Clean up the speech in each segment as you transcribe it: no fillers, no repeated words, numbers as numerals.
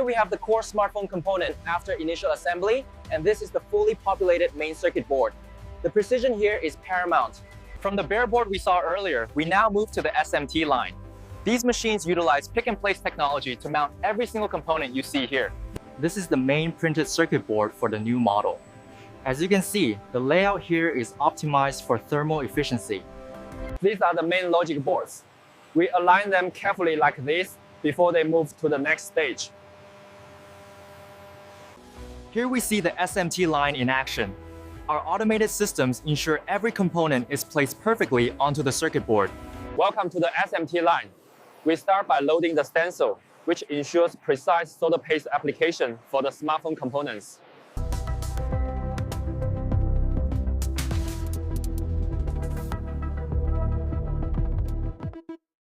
we have the core smartphone component after initial assembly, and this is the fully populated main circuit board. The precision here is paramount. From the bare board we saw earlier, we now move to the SMT line. These machines utilize pick-and-place technology to mount every single component you see here. This is the main printed circuit board for the new model. As you can see, the layout here is optimized for thermal efficiency. These are the main logic boards. We align them carefully like this before they move to the next stage. Here we see the SMT line in action. Our automated systems ensure every component is placed perfectly onto the circuit board. Welcome to the SMT line. We start by loading the stencil, which ensures precise solder paste application for the smartphone components.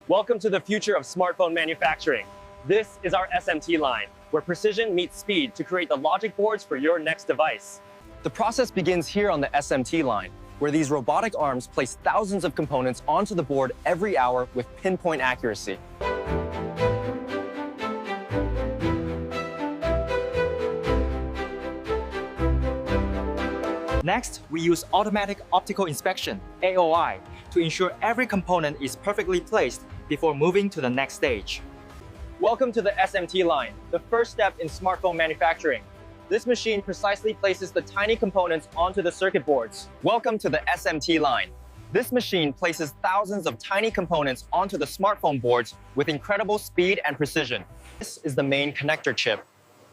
Welcome to the future of smartphone manufacturing. This is our SMT line, where precision meets speed to create the logic boards for your next device. The process begins here on the SMT line, where these robotic arms place thousands of components onto the board every hour with pinpoint accuracy. Next, we use automatic optical inspection, AOI, to ensure every component is perfectly placed before moving to the next stage. Welcome to the SMT line, the first step in smartphone manufacturing. This machine precisely places the tiny components onto the circuit boards. Welcome to the SMT line. This machine places thousands of tiny components onto the smartphone boards with incredible speed and precision. This is the main connector chip.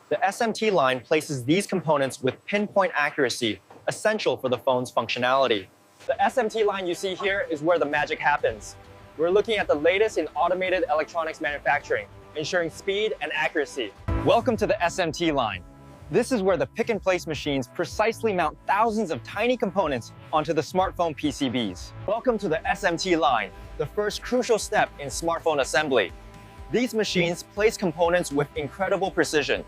The SMT line places these components with pinpoint accuracy, essential for the phone's functionality. The SMT line you see here is where the magic happens. We're looking at the latest in automated electronics manufacturing, ensuring speed and accuracy. Welcome to the SMT line. This is where the pick-and-place machines precisely mount thousands of tiny components onto the smartphone PCBs. Welcome to the SMT line, the first crucial step in smartphone assembly. These machines place components with incredible precision.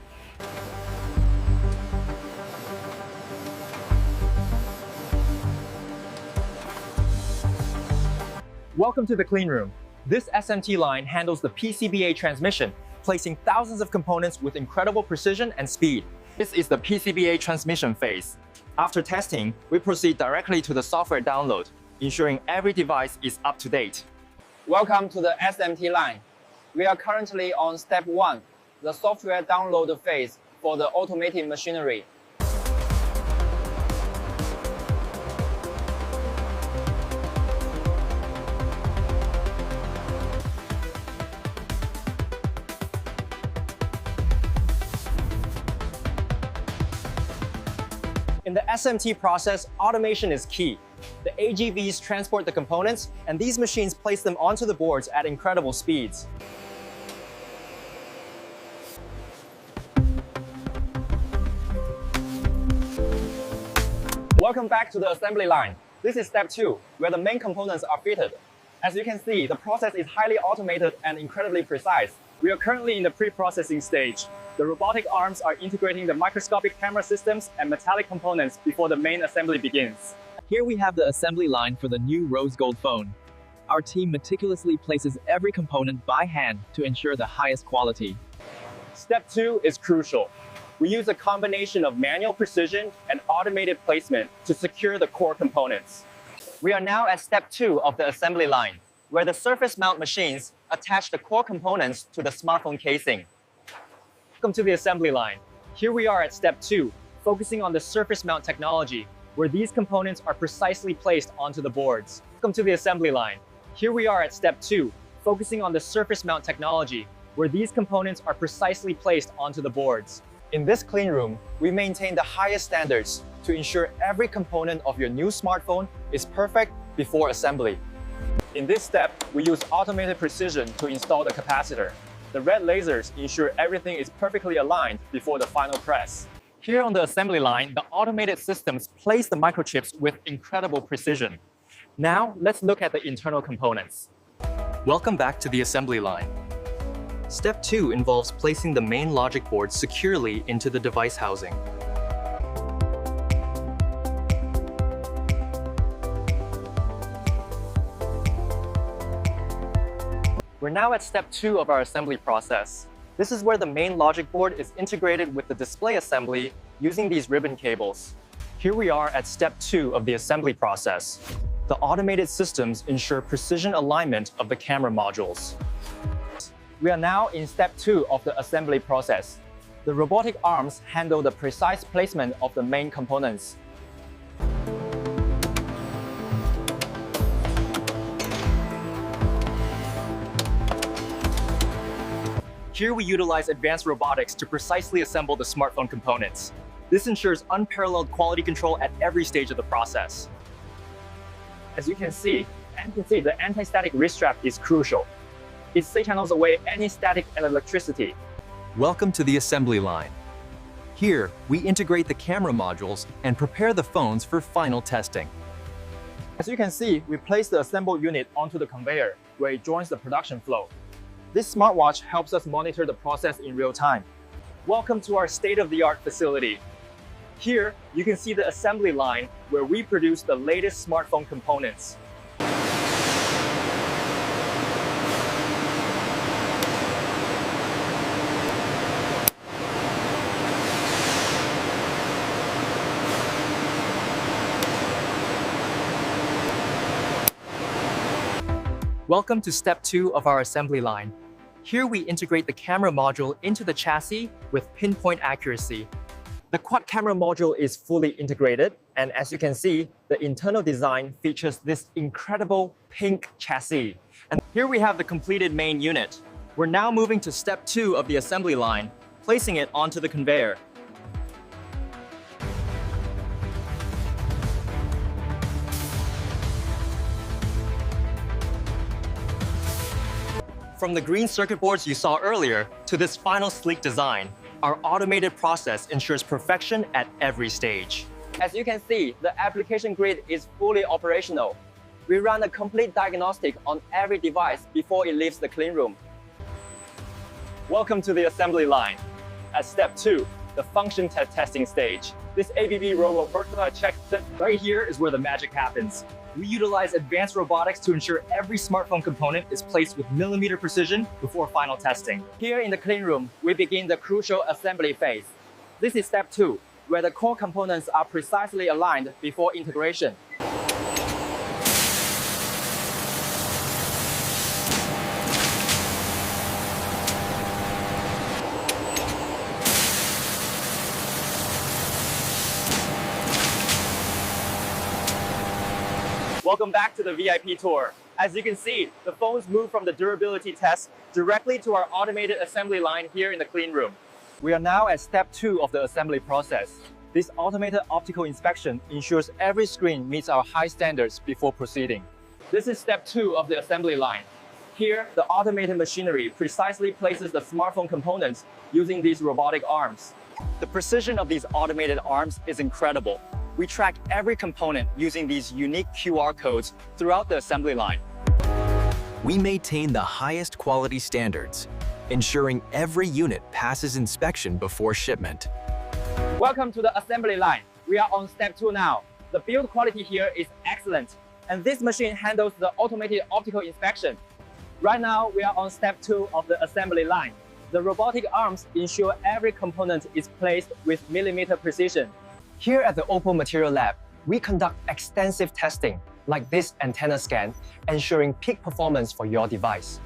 Welcome to the clean room. This SMT line handles the PCBA transmission, placing thousands of components with incredible precision and speed. This is the PCBA transmission phase. After testing, we proceed directly to the software download, ensuring every device is up to date. Welcome to the SMT line. We are currently on step 1, the software download phase for the automated machinery. In the SMT process, automation is key. The AGVs transport the components, and these machines place them onto the boards at incredible speeds. Welcome back to the assembly line. This is step 2, where the main components are fitted. As you can see, the process is highly automated and incredibly precise. We are currently in the pre-processing stage. The robotic arms are integrating the microscopic camera systems and metallic components before the main assembly begins. Here we have the assembly line for the new rose gold phone. Our team meticulously places every component by hand to ensure the highest quality. Step 2 is crucial. We use a combination of manual precision and automated placement to secure the core components. We are now at step 2 of the assembly line, where the surface mount machines attach the core components to the smartphone casing. Welcome to the assembly line. Here we are at step 2, focusing on the surface mount technology, where these components are precisely placed onto the boards. Welcome to the assembly line. Here we are at step 2, focusing on the surface mount technology, where these components are precisely placed onto the boards. In this clean room, we maintain the highest standards to ensure every component of your new smartphone is perfect before assembly. In this step, we use automated precision to install the capacitor. The red lasers ensure everything is perfectly aligned before the final press. Here on the assembly line, the automated systems place the microchips with incredible precision. Now, let's look at the internal components. Welcome back to the assembly line. Step 2 involves placing the main logic board securely into the device housing. We're now at step 2 of our assembly process. This is where the main logic board is integrated with the display assembly using these ribbon cables. Here we are at step 2 of the assembly process. The automated systems ensure precision alignment of the camera modules. We are now in step 2 of the assembly process. The robotic arms handle the precise placement of the main components. Here we utilize advanced robotics to precisely assemble the smartphone components. This ensures unparalleled quality control at every stage of the process. As you can see, the anti-static wrist strap is crucial. It channels away any static and electricity. Welcome to the assembly line. Here, we integrate the camera modules and prepare the phones for final testing. As you can see, we place the assembled unit onto the conveyor, where it joins the production flow. This smartwatch helps us monitor the process in real time. Welcome to our state-of-the-art facility. Here, you can see the assembly line where we produce the latest smartphone components. Welcome to step 2 of our assembly line. Here we integrate the camera module into the chassis with pinpoint accuracy. The quad camera module is fully integrated, and as you can see, the internal design features this incredible pink chassis. And here we have the completed main unit. We're now moving to step 2 of the assembly line, placing it onto the conveyor. From the green circuit boards you saw earlier to this final sleek design, our automated process ensures perfection at every stage. As you can see, the application grid is fully operational. We run a complete diagnostic on every device before it leaves the clean room. Welcome to the assembly line. At step 2, the function testing stage. This ABB robo prototype check right here is where the magic happens. We utilize advanced robotics to ensure every smartphone component is placed with millimeter precision before final testing. Here in the clean room, we begin the crucial assembly phase. This is step 2, where the core components are precisely aligned before integration. Welcome back to the VIP tour. As you can see, the phones move from the durability test directly to our automated assembly line here in the clean room. We are now at step 2 of the assembly process. This automated optical inspection ensures every screen meets our high standards before proceeding. This is step 2 of the assembly line. Here, the automated machinery precisely places the smartphone components using these robotic arms. The precision of these automated arms is incredible. We track every component using these unique QR codes throughout the assembly line. We maintain the highest quality standards, ensuring every unit passes inspection before shipment. Welcome to the assembly line. We are on step 2 now. The build quality here is excellent, and this machine handles the automated optical inspection. Right now, we are on step 2 of the assembly line. The robotic arms ensure every component is placed with millimeter precision. Here at the OPPO Material Lab, we conduct extensive testing, like this antenna scan, ensuring peak performance for your device.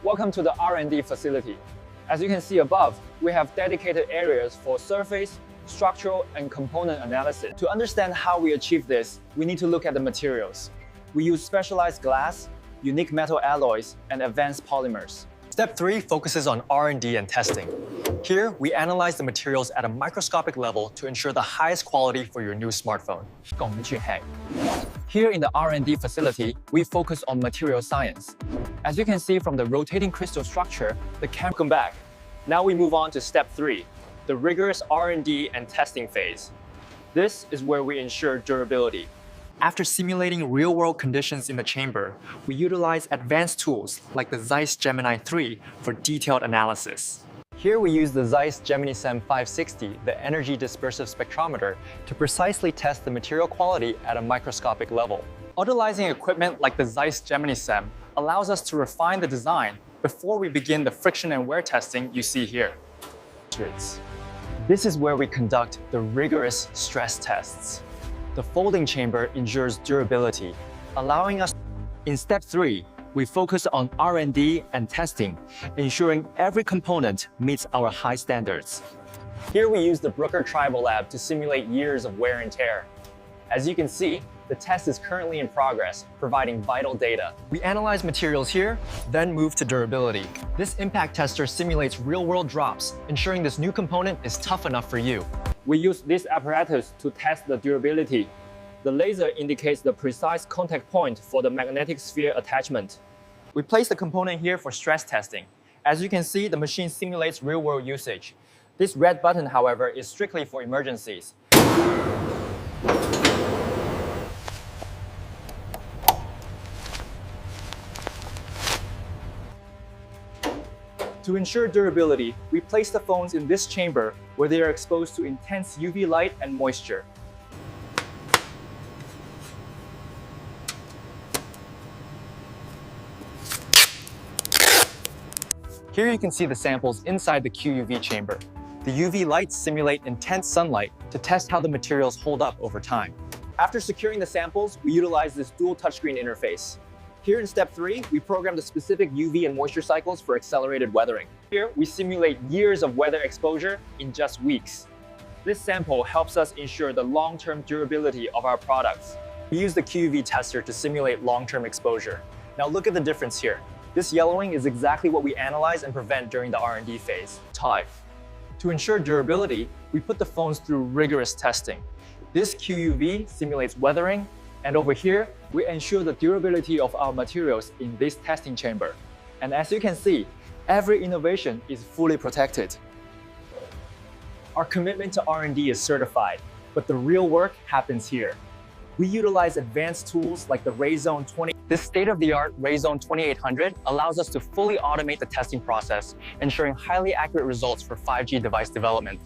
Welcome to the R&D facility. As you can see above, we have dedicated areas for surface, structural, and component analysis. To understand how we achieve this, we need to look at the materials. We use specialized glass, unique metal alloys, and advanced polymers. Step 3 focuses on R&D and testing. Here, we analyze the materials at a microscopic level to ensure the highest quality for your new smartphone. Here in the R&D facility, we focus on material science. As you can see from the rotating crystal structure, the camera come back. Now we move on to step 3, the rigorous R&D and testing phase. This is where we ensure durability. After simulating real-world conditions in the chamber, we utilize advanced tools like the Zeiss Gemini 3 for detailed analysis. Here we use the Zeiss Gemini SEM 560, the energy dispersive spectrometer, to precisely test the material quality at a microscopic level. Utilizing equipment like the Zeiss Gemini SEM allows us to refine the design before we begin the friction and wear testing you see here. This is where we conduct the rigorous stress tests. The folding chamber ensures durability, allowing us. In step 3, we focus on R&D and testing, ensuring every component meets our high standards. Here we use the Brooker Tribal Lab to simulate years of wear and tear. As you can see, the test is currently in progress, providing vital data. We analyze materials here, then move to durability. This impact tester simulates real-world drops, ensuring this new component is tough enough for you. We use this apparatus to test the durability. The laser indicates the precise contact point for the magnetic sphere attachment. We place the component here for stress testing. As you can see, the machine simulates real-world usage. This red button, however, is strictly for emergencies. To ensure durability, we place the phones in this chamber where they are exposed to intense UV light and moisture. Here you can see the samples inside the QUV chamber. The UV lights simulate intense sunlight to test how the materials hold up over time. After securing the samples, we utilize this dual touchscreen interface. Here in step 3, we program the specific UV and moisture cycles for accelerated weathering. Here, we simulate years of weather exposure in just weeks. This sample helps us ensure the long-term durability of our products. We use the QUV tester to simulate long-term exposure. Now look at the difference here. This yellowing is exactly what we analyze and prevent during the R&D phase. Tie. To ensure durability, we put the phones through rigorous testing. This QUV simulates weathering, and over here, we ensure the durability of our materials in this testing chamber. And as you can see, every innovation is fully protected. Our commitment to R&D is certified, but the real work happens here. We utilize advanced tools like the RayZone 20. This state-of-the-art RayZone 2800 allows us to fully automate the testing process, ensuring highly accurate results for 5G device development.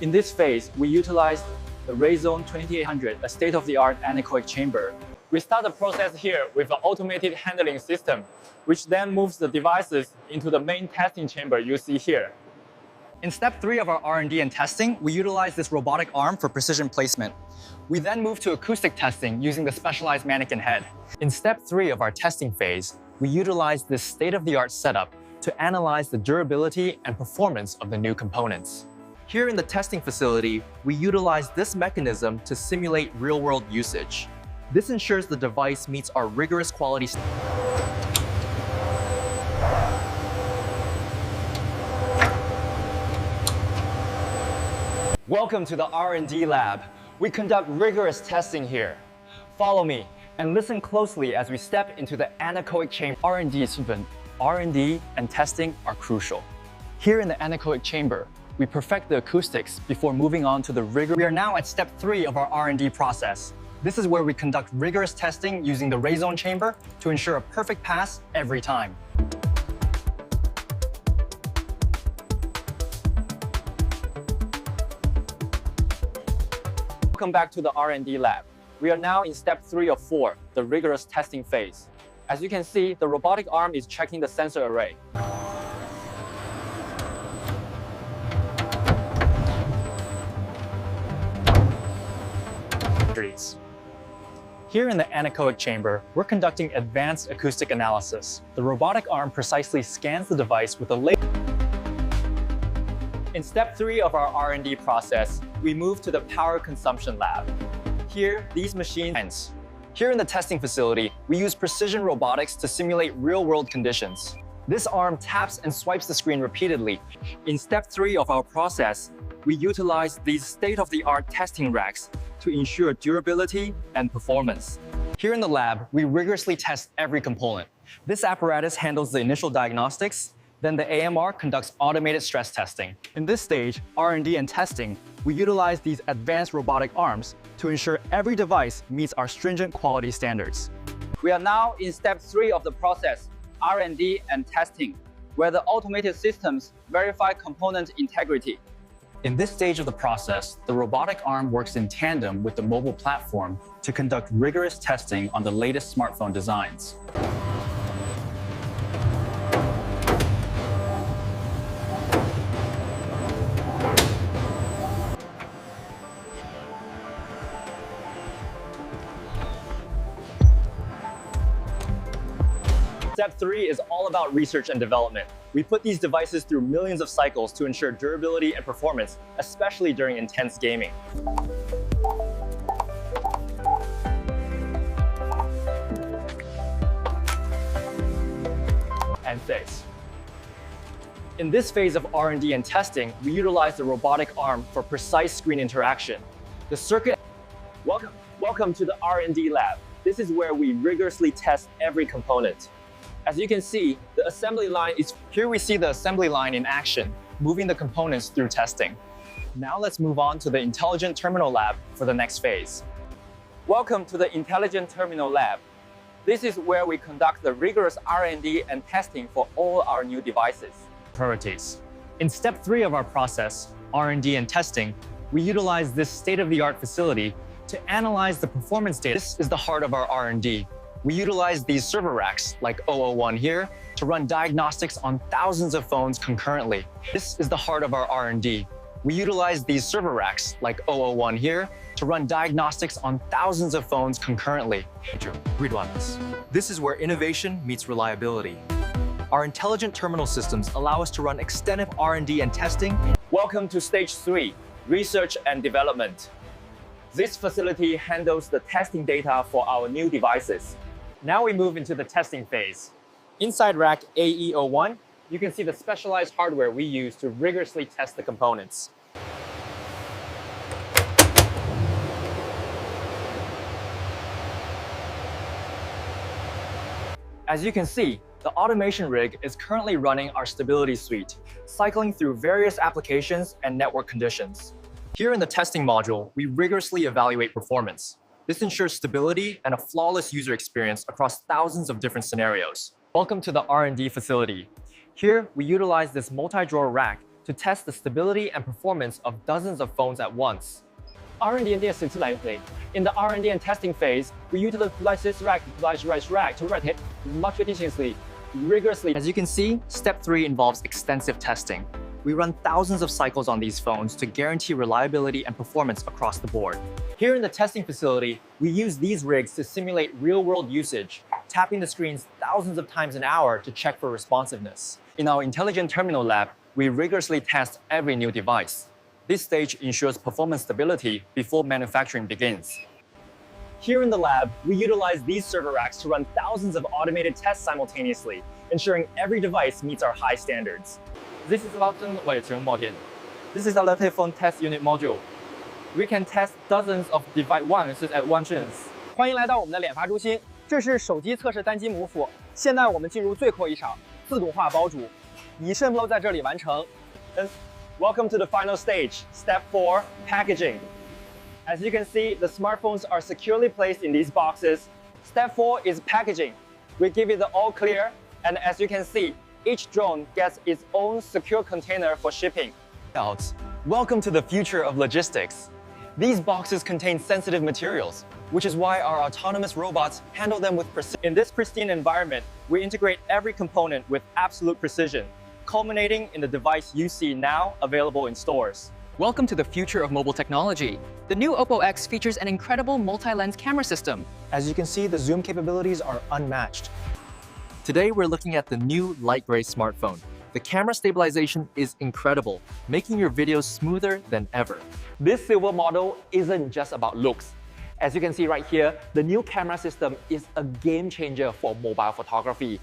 In this phase, we utilize the RayZone 2800, a state-of-the-art anechoic chamber. We start the process here with an automated handling system, which then moves the devices into the main testing chamber you see here. In step 3 of our R&D and testing, we utilize this robotic arm for precision placement. We then move to acoustic testing using the specialized mannequin head. In step 3 of our testing phase, we utilize this state-of-the-art setup to analyze the durability and performance of the new components. Here in the testing facility, we utilize this mechanism to simulate real-world usage. This ensures the device meets our rigorous quality standards. Welcome to the R&D lab. We conduct rigorous testing here. Follow me and listen closely as we step into the anechoic chamber. R&D and testing are crucial. Here in the anechoic chamber, we perfect the acoustics before moving on to the rigor. We are now at step 3 of our R&D process. This is where we conduct rigorous testing using the RayZone chamber to ensure a perfect pass every time. Welcome back to the R&D lab. We are now in step 3 of 4, the rigorous testing phase. As you can see, the robotic arm is checking the sensor array. Here in the anechoic chamber, we're conducting advanced acoustic analysis. The robotic arm precisely scans the device with a laser. In step 3 of our R&D process, we move to the power consumption lab. Here, these machines. Here in the testing facility, we use precision robotics to simulate real-world conditions. This arm taps and swipes the screen repeatedly. In step 3 of our process, we utilize these state-of-the-art testing racks to ensure durability and performance. Here in the lab, we rigorously test every component. This apparatus handles the initial diagnostics, then the AMR conducts automated stress testing. In this stage, R&D and testing, we utilize these advanced robotic arms to ensure every device meets our stringent quality standards. We are now in step 3 of the process, R&D and testing, where the automated systems verify component integrity. In this stage of the process, the robotic arm works in tandem with the mobile platform to conduct rigorous testing on the latest smartphone designs. Step 3 is all about research and development. We put these devices through millions of cycles to ensure durability and performance, especially during intense gaming. And 6. In this phase of R&D and testing, we utilize the robotic arm for precise screen interaction. The circuit. Welcome to the R&D lab. This is where we rigorously test every component. As you can see, the assembly line is here. We see the assembly line in action, moving the components through testing. Now let's move on to the Intelligent Terminal Lab for the next phase. Welcome to the Intelligent Terminal Lab. This is where we conduct the rigorous R&D and testing for all our new devices. Priorities. In step 3 of our process, R&D and testing, we utilize this state-of-the-art facility to analyze the performance data. This is the heart of our R&D. We utilize these server racks, like 001 here, to run diagnostics on thousands of phones concurrently. This is the heart of our R&D. We utilize these server racks, like 001 here, to run diagnostics on thousands of phones concurrently. Read on this. This is where innovation meets reliability. Our intelligent terminal systems allow us to run extensive R&D and testing. Welcome to stage 3, research and development. This facility handles the testing data for our new devices. Now we move into the testing phase. Inside rack AE01, you can see the specialized hardware we use to rigorously test the components. As you can see, the automation rig is currently running our stability suite, cycling through various applications and network conditions. Here in the testing module, we rigorously evaluate performance. This ensures stability and a flawless user experience across thousands of different scenarios. Welcome to the R&D facility. Here, we utilize this multi-drawer rack to test the stability and performance of dozens of phones at once. R&D and testing. In the R&D and testing phase, we utilize this rack to rotate multitudinously, rigorously. As you can see, step 3 involves extensive testing. We run thousands of cycles on these phones to guarantee reliability and performance across the board. Here in the testing facility, we use these rigs to simulate real-world usage, tapping the screens thousands of times an hour to check for responsiveness. In our Intelligent Terminal Lab, we rigorously test every new device. This stage ensures performance stability before manufacturing begins. Here in the lab, we utilize these server racks to run thousands of automated tests simultaneously, ensuring every device meets our high standards. This is our phone test unit module. We can test dozens of devices at once. 欢迎来到我们的联发中心，这是手机测试单机母辅。现在我们进入最后一场自动化包组，以渗透在这里完成。Welcome to the final stage, step 4, packaging. As you can see, the smartphones are securely placed in these boxes. Step 4 is packaging. We give it the all clear, and as you can see, each drone gets its own secure container for shipping. Welcome to the future of logistics. These boxes contain sensitive materials, which is why our autonomous robots handle them with precision. In this pristine environment, we integrate every component with absolute precision, culminating in the device you see now available in stores. Welcome to the future of mobile technology. The new OPPO X features an incredible multi-lens camera system. As you can see, the zoom capabilities are unmatched. Today, we're looking at the new light gray smartphone. The camera stabilization is incredible, making your videos smoother than ever. This silver model isn't just about looks. As you can see right here, the new camera system is a game changer for mobile photography.